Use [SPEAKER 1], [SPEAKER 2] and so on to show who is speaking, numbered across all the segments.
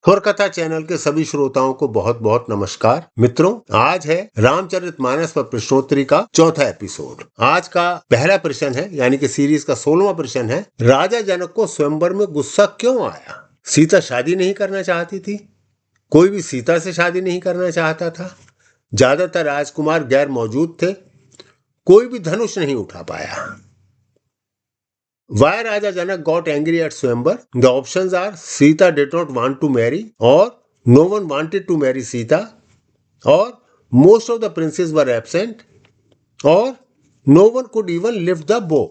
[SPEAKER 1] थोर कथा चैनल के सभी श्रोताओं को बहुत बहुत नमस्कार। मित्रों, आज है रामचरितमानस पर प्रश्नोत्तरी का चौथा एपिसोड। आज का पहला प्रश्न है, यानी कि सीरीज का 16वां प्रश्न है, राजा जनक को स्वयंवर में गुस्सा क्यों आया? सीता शादी नहीं करना चाहती थी, कोई भी सीता से शादी नहीं करना चाहता था, ज्यादातर राजकुमार गैर मौजूद थे, कोई भी धनुष नहीं उठा पाया। Why Raja Janak got angry at Swayamvar? The options are Sita did not want to marry, or no one wanted to marry Sita, or most of the princes were absent, or no one could even lift the bow.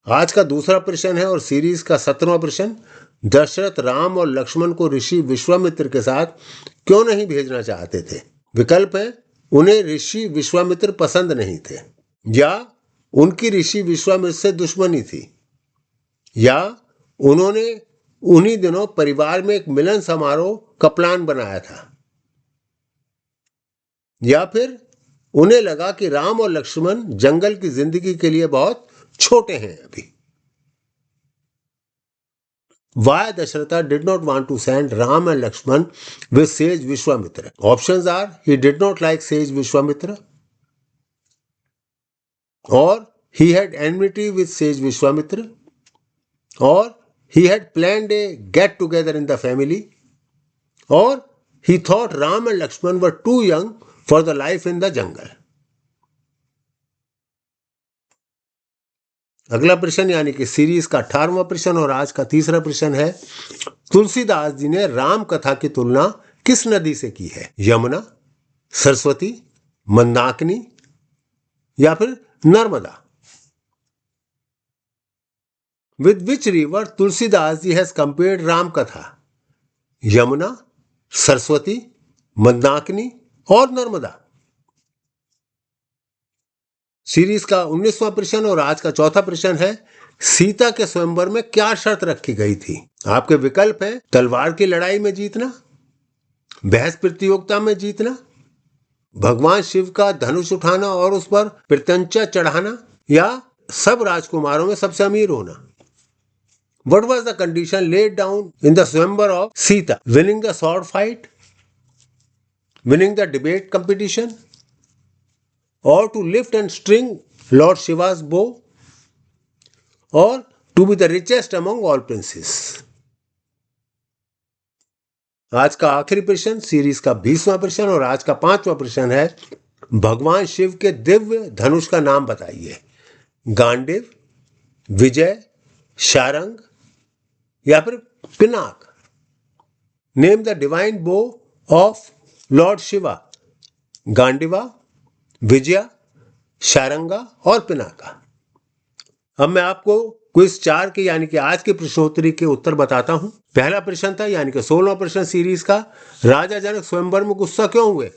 [SPEAKER 1] आज का दूसरा प्रश्न है और series का 17वां प्रश्न, दशरथ राम और लक्ष्मण को ऋषि विश्वामित्र के साथ क्यों नहीं भेजना चाहते थे? विकल्प है, उन्हें ऋषि विश्वामित्र पसंद नहीं थे, या उनकी ऋषि विश्वामित्र से दुश्मनी थी, या उन्होंने उन्हीं दिनों परिवार में एक मिलन समारोह का प्लान बनाया था, या फिर उन्हें लगा कि राम और लक्ष्मण जंगल की जिंदगी के लिए बहुत छोटे हैं अभी। Why Dasharatha did not want to send Ram and Lakshman with sage Vishwamitra? Options are, he did not like sage Vishwamitra, or he had enmity with sage Vishwamitra, or he had planned a get together in the family, or he thought Ram and Lakshman were too young for the life in the jungle. अगला प्रश्न यानी कि series का 18वां प्रश्न और आज का तीसरा प्रश्न है, तुलसीदास जी ने राम कथा की तुलना किस नदी से की है? यमुना, सरस्वती, मंदाकिनी या फिर Narmada? With which river Tulsidas ji has compared Ram Katha? Yamuna, Saraswati, Mandakini और नर्मदा? सीरीज का 19वां प्रश्न और आज का चौथा प्रश्न है, सीता के स्वयंवर में क्या शर्त रखी गई थी? आपके विकल्प है, तलवार की लड़ाई में जीतना, बहस प्रतियोगिता में जीतना, भगवान शिव का धनुष उठाना और उस पर प्रत्यंचा चढ़ाना, या सब राजकुमारों में सबसे अमीर होना। What was the condition laid down in the Swayamvar of Sita? Winning the sword fight, winning the debate competition, or to lift and string Lord Shiva's bow, or to be the richest among all princes? आज का आखिरी प्रश्न, series का 20वां प्रश्न और आज का 5वां प्रश्न है, भगवान शिव के दिव्य धनुष का नाम बताइए। गांडीव, विजय, शारंग या फिर पिनाक? नेम द डिवाइन बो ऑफ लॉर्ड शिवा। गांडीवा, विजया, शारंगा और पिनाका। अब मैं आपको क्विज 4 के यानी कि आज के प्रश्नोत्तरी के उत्तर बताता हूं। पहला प्रश्न था यानी कि 16वां प्रश्न सीरीज का, राजा जनक स्वयंवर में गुस्सा क्यों हुए?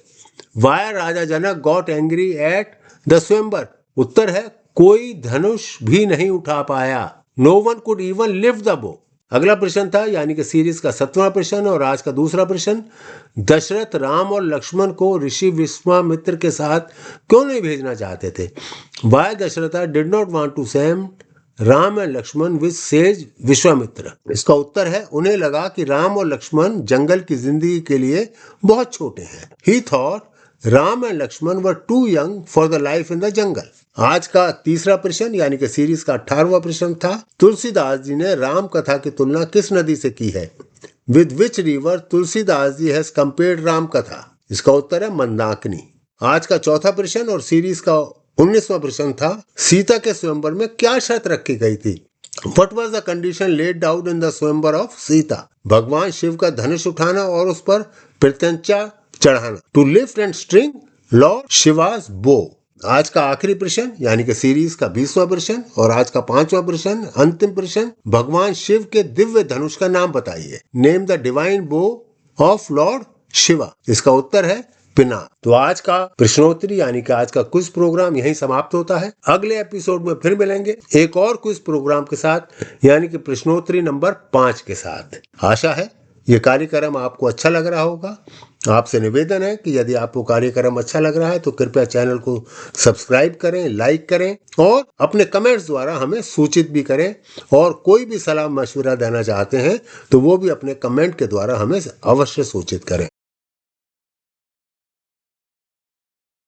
[SPEAKER 1] Why Raja Janak got angry at the swayamvar? उत्तर है, कोई धनुष भी नहीं उठा पाया। No one could even lift the bow. अगला प्रश्न था यानी कि सीरीज का 7वां प्रश्न और आज का दूसरा प्रश्न, दशरथ राम और लक्ष्मण को ऋषि विश्वामित्र के साथ क्यों नहीं भेजना चाहते थे? Why Dasharath did not want to send Ram and Lakshman with sage Vishwamitra? इसका उत्तर है, उन्हें लगा कि राम और लक्ष्मण जंगल की जिंदगी के लिए बहुत छोटे हैं। He thought Ram and Lakshman were too young for the life in the jungle. आज का तीसरा प्रश्न यानी कि सीरीज का 18वां प्रश्न था, तुलसीदास जी ने राम कथा की तुलना किस नदी से की है? With which river Tulsidas ji has compared Ram Katha? इसका उत्तर है मंदाकिनी। आज का चौथा प्रश्न और सीरीज का 19वां प्रश्न था, सीता के स्वयंवर में क्या शर्त रखी गई थी? What was the condition laid down in the स्वयंवर of सीता? भगवान शिव का धनुष उठाना और उस पर प्रत्यंचा चढ़ाना। To lift and string lord Shiva's bow. आज का आखिरी प्रश्न यानी कि सीरीज का 20वां प्रश्न और आज का 5वां प्रश्न, अंतिम प्रश्न, भगवान शिव के दिव्य धनुष का नाम बताइए। नेम द डिवाइन बो ऑफ लॉर्ड शिवा। इसका उत्तर है पिनाक। तो आज का प्रश्नोत्तरी यानी कि आज का क्विज प्रोग्राम यहीं समाप्त होता है। अगले एपिसोड में फिर मिलेंगे एक और क्विज प्रोग्राम के साथ यानी कि प्रश्नोत्तरी नंबर 5 के साथ। आशा है ये कार्यक्रम आपको अच्छा लग रहा होगा आपसे निवेदन है कि यदि आपको कार्यक्रम अच्छा लग रहा है तो कृपया चैनल को सब्सक्राइब करें, लाइक करें और अपने कमेंट्स द्वारा हमें सूचित भी करें। और कोई भी सलाह मशवरा देना चाहते हैं तो वो भी अपने कमेंट के द्वारा हमें अवश्य सूचित करें।